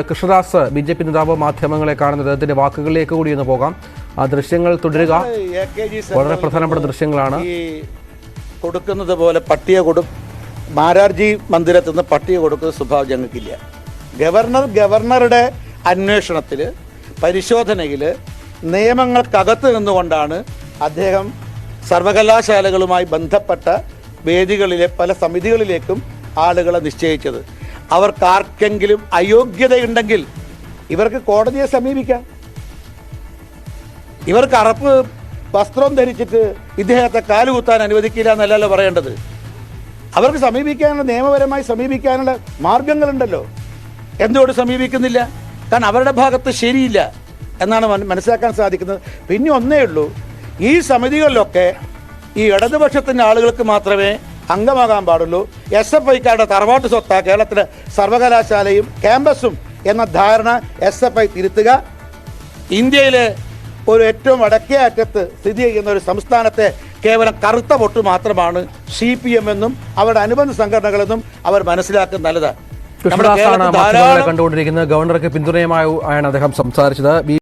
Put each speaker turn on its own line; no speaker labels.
Krishnadas BJP നേതാവ് മാധ്യമങ്ങളെ കാണുന്നത് അദ്ദേഹത്തിന്റെ വാക്കുകളിലേക്ക് കൂടി ഒന്ന് പോകാം. ആ ദൃശ്യങ്ങൾ തുടരുക. വളരെ പ്രധാനപ്പെട്ട ദൃശ്യങ്ങളാണ്.
കൊടുക്കുന്നത് പോലെ പട്ടിക മാരാർജി മന്ദിരത്തിൽ നിന്ന് പട്ടിക കൊടുക്കുന്ന സ്വഭാവം ഞങ്ങൾക്കില്ല. ഗവർണറുടെ അന്വേഷണത്തിൽ പരിശോധനയിൽ നിയമങ്ങൾക്കകത്ത് നിന്നുകൊണ്ടാണ് അദ്ദേഹം സർവകലാശാലകളുമായി ബന്ധപ്പെട്ട വേദികളിലെ പല സമിതികളിലേക്കും ആളുകളെ നിശ്ചയിച്ചത്. അവർക്കാർക്കെങ്കിലും അയോഗ്യതയുണ്ടെങ്കിൽ ഇവർക്ക് കോടതിയെ സമീപിക്കാം. ഇവർക്ക് അറപ്പ് വസ്ത്രം ധരിച്ചിട്ട് ഇദ്ദേഹത്തെ കാലുകുത്താൻ അനുവദിക്കില്ല എന്നല്ലല്ലോ പറയേണ്ടത്. അവർക്ക് സമീപിക്കാനുള്ള നിയമപരമായി സമീപിക്കാനുള്ള മാർഗങ്ങളുണ്ടല്ലോ. എന്തുകൊണ്ട് സമീപിക്കുന്നില്ല? കാരണം അവരുടെ ഭാഗത്ത് ശരിയില്ല എന്നാണ് മനസ്സിലാക്കാൻ സാധിക്കുന്നത്. പിന്നെ ഒന്നേ ഉള്ളൂ, ഈ സമിതികളിലൊക്കെ ഈ ഇടതുപക്ഷത്തിൻ്റെ ആളുകൾക്ക് മാത്രമേ അംഗമാകാൻ പാടുള്ളൂ. SFIക്കാരുടെ തറവാട്ട് സ്വത്താ കേരളത്തിലെ സർവകലാശാലയും ക്യാമ്പസും എന്ന ധാരണ SFI തിരുത്തുക. ഇന്ത്യയിലെ ഒരു ഏറ്റവും വടക്കേ അറ്റത്ത് സ്ഥിതി ചെയ്യുന്ന ഒരു സംസ്ഥാനത്തെ കേവലം കറുത്ത പൊട്ട് മാത്രമാണ് CPM എന്നും അവരുടെ അനുബന്ധ സംഘടനകളെന്നും അവർ മനസ്സിലാക്കുന്നത് നല്ലതാണ്.
കണ്ടുകൊണ്ടിരിക്കുന്നത് ഗവർണർക്ക് പിന്തുണയുമായാണ് അദ്ദേഹം സംസാരിച്ചത്.